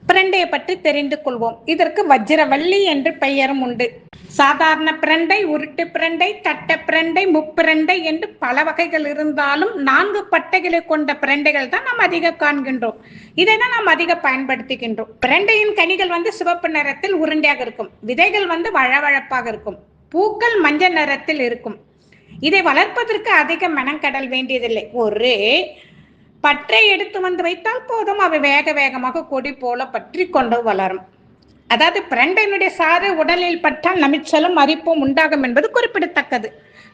பிரண்டையை பற்றி தெரிந்து கொள்வோம். இதற்கு வஜ்ரவள்ளி என்று பெயரும் உண்டு. சாதாரண பிரண்டை, உருட்டு பிரண்டை, தட்ட பிரண்டை, முப்பிரண்டை என்று பல வகைகள் இருந்தாலும் 4 பட்டைகளை கொண்ட பிரண்டைகள் தான் நாம் அதிக காண்கின்றோம். இதை தான் நாம் அதிக பயன்படுத்துகின்றோம். பிரண்டையின் கனிகள் சிவப்பு நிறத்தில் உருண்டையாக இருக்கும். விதைகள் வழவழப்பாக இருக்கும். பூக்கள் மஞ்சள் நிறத்தில் இருக்கும். இதை வளர்ப்பதற்கு அதிக மெனக்கடல் வேண்டியதில்லை. ஒரு பற்றை எடுத்து வைத்தால் போதும், அவை வேக வேகமாக கொடி போல பற்றி கொண்டு வளரும். அதாவது பிரண்டையினுடைய சாறு உடலில் பட்டால் நமிச்சலும் அரிப்பும் உண்டாகும் என்பது குறிப்பிடத்தக்கது.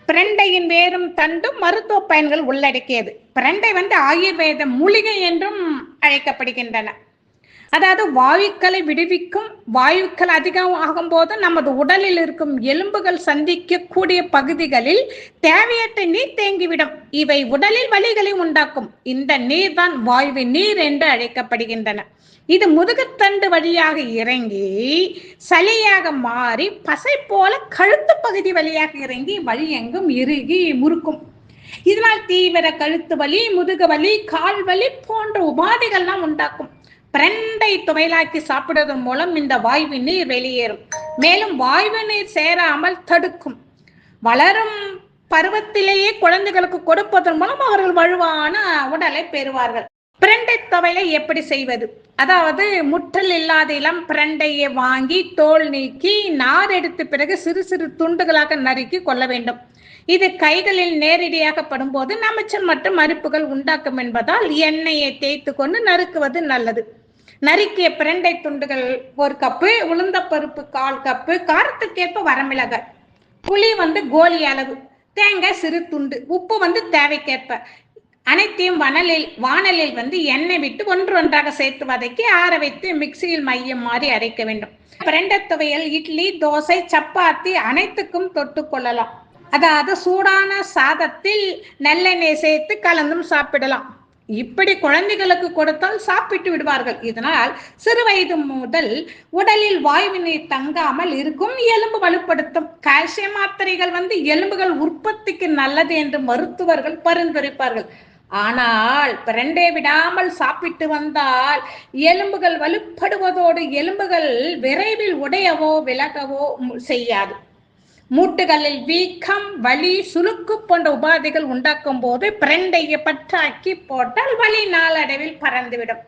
பிரண்டையின் வேரும் தண்டும் மருத்துவ பயன்கள் உள்ளடக்கியது. பிரண்டை ஆயுர்வேத மூலிகை என்றும் அழைக்கப்படுகின்றன. அதாவது வாயுக்களை விடுவிக்கும். வாயுக்கள் அதிகம் ஆகும் போது நமது உடலில் இருக்கும் எலும்புகள் சந்திக்கக்கூடிய பகுதிகளில் தேவையற்ற நீர் தேங்கிவிடும். இவை உடலில் வலிகளை உண்டாக்கும். இந்த நீர் தான் வாயு நீர் என்று அழைக்கப்படுகின்றன. இது முதுகுத்தண்டு வழியாக இறங்கி சளியாக மாறி பசை போல கழுத்து பகுதி வழியாக இறங்கி வலி எங்கும் இறுகி முறுக்கும். இதனால் தீவிர கழுத்து வலி, முதுகு வலி, கால் வலி போன்ற உபாதைகள்லாம் உண்டாக்கும். பிரண்டை துவையலாக்கி சாப்பிடுவதன் மூலம் இந்த வாயு நீர் வெளியேறும். மேலும் வாயு நீர் சேராமல் தடுக்கும். வளரும் பருவத்திலேயே குழந்தைகளுக்கு கொடுப்பதன் மூலம் அவர்கள் வலுவான உடலை பெறுவார்கள். பிரண்டை துவையலை எப்படி செய்வது? அதாவது முற்றல் இல்லாத இளம் பிரண்டையை வாங்கி தோல் நீக்கி நார் எடுத்த பிறகு சிறு சிறு துண்டுகளாக நறுக்கி கொள்ள வேண்டும். இது கைகளில் நேரடியாக படும்போது நமைச்சல் மற்றும் அரிப்புகள் உண்டாக்கும் என்பதால் எண்ணெயை தேய்த்து கொண்டு நறுக்குவது நல்லது. நறுக்கிய பிரண்டை துண்டுகள் 1 கப்பு, உளுந்த பருப்பு 1/4 கப்பு, காரத்துக்கேற்ப வரமிளகாய், புளி கோலி அளவு, தேங்காய் சிறு துண்டு, உப்பு தேவைக்கேற்ப, அனைத்தையும் வானலில் எண்ணெய் விட்டு ஒன்றாக சேர்த்து வதக்கி ஆற வைத்து மிக்சியில் மையம் மாறி அரைக்க வேண்டும். பிரண்டை துவையல் இட்லி, தோசை, சப்பாத்தி அனைத்துக்கும் தொட்டு கொள்ளலாம். அதாவது சூடான சாதத்தில் நல்லெண்ணெய் சேர்த்து கலந்தும் சாப்பிடலாம். இப்படி குழந்தைகளுக்கு கொடுத்தால் சாப்பிட்டு விடுவார்கள். இதனால் சிறு வயது முதல் உடலில் வாயு நீர் தங்காமல் இருக்கும். எலும்பு வலுப்படுத்தும். கால்சியம் மாத்திரைகள் எலும்புகள் உற்பத்திக்கு நல்லது என்று மருத்துவர்கள் பரிந்துரைப்பார்கள். ஆனால் பிரண்டை விடாமல் சாப்பிட்டு வந்தால் எலும்புகள் வலுப்படுவதோடு எலும்புகள் விரைவில் உடையவோ விலகவோ செய்யாது. மூட்டுகளில் வீக்கம், வலி, சுளுக்கு போன்ற உபாதைகள் உண்டாக்கும் போது பிரண்டையை பற்றாக்கி போட்டால் வலி நாளடைவில் பறந்துவிடும்.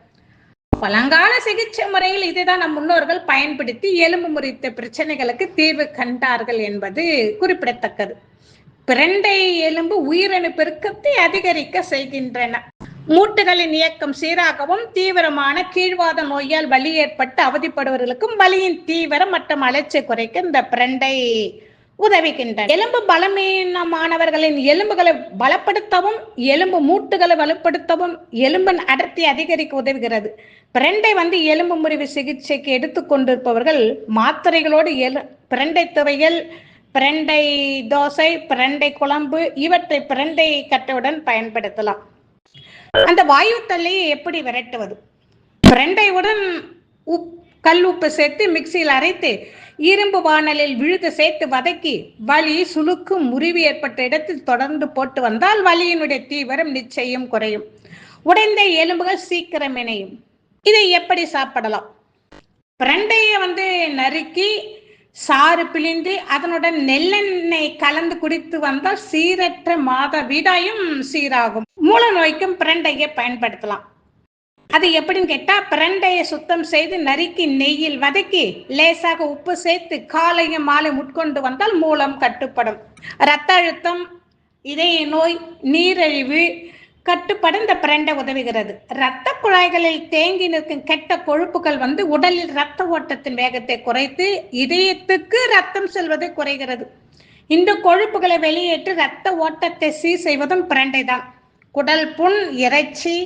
பழங்கால சிகிச்சை முறையில் இதைதான் நம் முன்னோர்கள் பயன்படுத்தி எலும்பு முறித்த பிரச்சனைகளுக்கு தீர்வு கண்டார்கள் என்பது குறிப்பிடத்தக்கது. பிரண்டை எலும்பு உயிரணு பெருக்கத்தை அதிகரிக்க செய்கின்றன. மூட்டுகளின் இயக்கம் சீராகவும் தீவிரமான கீழ்வாத நோயால் வலி ஏற்பட்டு அவதிப்படுவர்களுக்கும் வலியின் தீவிரம் மற்றும் அலட்சியை குறைக்க இந்த பிரண்டை உதவுகின்றன. எலும்பு பலமீனமானவர்களின் எலும்புகளை பலப்படுத்தவும் எலும்பு மூட்டுகளை வலுப்படுத்தவும் எலும்பின் அடர்த்தி அதிகரிக்க உதவுகிறது. பிரண்டை எலும்பு முறிவு சிகிச்சைக்கு எடுத்துக்கொண்டிருப்பவர்கள் மாத்திரைகளோடு பிரண்டை துவையல், பிரண்டை தோசை, பிரண்டை குழம்பு இவற்றை பிரண்டை கட்டையுடன் பயன்படுத்தலாம். அந்த வாயு தொல்லையை எப்படி விரட்டுவது? பிரண்டையுடன் கல் உப்பு சேர்த்து மிக்சியில் அரைத்து இரும்பு வாணலில் விழுது சேர்த்து வதக்கி வலி, சுளுக்கு, முறிவு ஏற்பட்ட இடத்தில் தொடர்ந்து போட்டு வந்தால் வலியினுடைய தீவிரம் நிச்சயம் குறையும். உடைந்த எலும்புகள் சீக்கிரம் இணையும். இதை எப்படி சாப்பிடலாம்? பிரண்டையை நறுக்கி சாறு பிழிந்து அதனுடன் நெல்லெண்ணெய் கலந்து குடித்து வந்தால் சீரற்ற மாதவிடாயும் சீராகும். மூல நோய்க்கும் பிரண்டையை பயன்படுத்தலாம். அது எப்படின்னு கேட்டா, பிரண்டையை சுத்தம் செய்து நறுக்கி நெய்யில் வதக்கி லேசாக உப்பு சேர்த்து காலையும் மாலை உட்கொண்டு வந்தால் மூலம் கட்டுப்படும். இரத்த அழுத்தம், இதய நோய், நீரிழிவு கட்டுப்பட இந்த பிரண்டை உதவுகிறது. இரத்த குழாய்களில் தேங்கி நிற்கும் கெட்ட கொழுப்புகள் உடலில் இரத்த ஓட்டத்தின் வேகத்தை குறைத்து இதயத்துக்கு ரத்தம் செல்வதை குறைகிறது. இந்த கொழுப்புகளை வெளியேற்றி இரத்த ஓட்டத்தை சீர் செய்வதும் பிரண்டை தான். குடல் புண், இறைச்சி,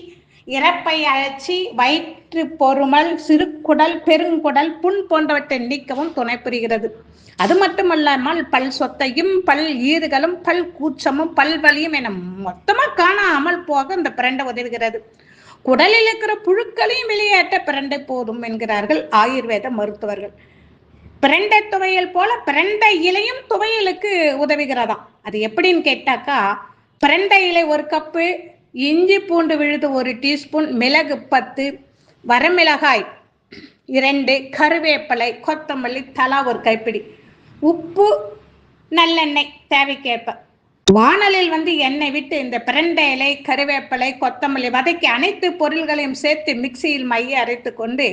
இறப்பை அழற்சி, வயிற்று பொறுமல், சிறுகுடல், பெருங்குடல் புண் போன்றவற்றை நீக்கவும் துணை புரிகிறது. அது மட்டுமல்லாமல் பல் சொத்தையும், பல் ஈறுகளும், பல் கூச்சமும், பல்வலியும் என மொத்தமாக காணாமல் போக இந்த பிரண்டை உதவுகிறது. குடலில் இருக்கிற புழுக்களையும் வெளியேற்ற பிரண்டை போதும் என்கிறார்கள் ஆயுர்வேத மருத்துவர்கள். பிரண்டை துவையல் போல பிரண்டை இலையும் துவையலுக்கு உதவுகிறதாம். அது எப்படின்னு கேட்டாக்கா, பிரண்டை இலை 1 கப்பு, இஞ்சி பூண்டு விழுது 1 டீஸ்பூன், மிளகு 10, வரமிளகாய் 2 கருவேப்பிலை, கொத்தமல்லி தலா ஒரு கைப்பிடி, உப்பு, நல்லெண்ணெய் தேவைக்கேற்ப. வாணலில் எண்ணெய் விட்டு இந்த பிரண்டை இலை, கருவேப்பிலை, கொத்தமல்லி வதக்கி அனைத்து பொருள்களையும் சேர்த்து மிக்சியில் மைய அரைத்து கொண்டு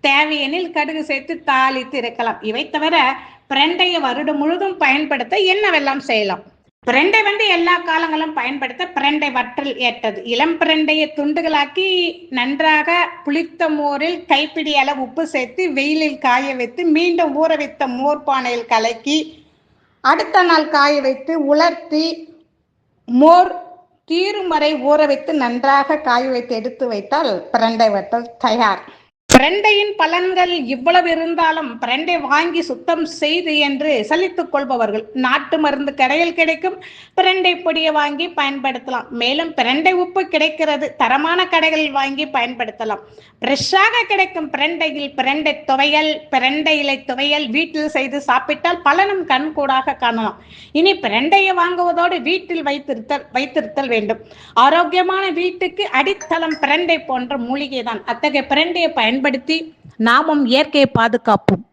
தேவையெனில் கடுகு சேர்த்து தாளித்து இறக்கலாம். இவை தவிர பிரண்டையை வருடம் முழுதும் பயன்படுத்த என்னவெல்லாம் செய்யலாம்? பிரண்டை எல்லா காலங்களும் பயன்படுத்த பிரண்டை வற்றல் ஏற்றது. இளம் பிரண்டையை துண்டுகளாக்கி நன்றாக புளித்த மோரில் கைப்பிடி அளவு உப்பு சேர்த்து வெயிலில் காய வைத்து மீண்டும் ஊற வைத்த மோர் பானையில் கலக்கி அடுத்த நாள் காய வைத்து உலர்த்தி மோர் தீரும் வரை ஊற வைத்து நன்றாக காய வைத்து எடுத்து வைத்தால் பிரண்டை வற்றல் தயார். பிரண்டையின் பலன்கள் இவ்வளவு இருந்தாலும் பிரண்டை வாங்கி சுத்தம் செய்து என்று சலித்துக் கொள்பவர்கள் நாட்டு மருந்து கடையில் கிடைக்கும் பிரண்டை பொடியை வாங்கி பயன்படுத்தலாம். மேலும் பிரண்டை உப்பு கிடைக்கிறது, தரமான கடைகளில் வாங்கி பயன்படுத்தலாம். ஃப்ரெஷ்ஷாக கிடைக்கும் பிரண்டையில் பிரண்டை துவையல், பிரண்டை இலை துவையல் வீட்டில் செய்து சாப்பிட்டால் பலனும் கண்கூடாக காணலாம். இனி பிரண்டையை வாங்குவதோடு வீட்டில் வைத்திருத்தல் வேண்டும். ஆரோக்கியமான வீட்டுக்கு அடித்தளம் பிரண்டை போன்ற மூலிகை தான். அத்தகைய பிரண்டையை பயன்படுத்தி நாமும் இயற்கையை பாதுகாப்போம்.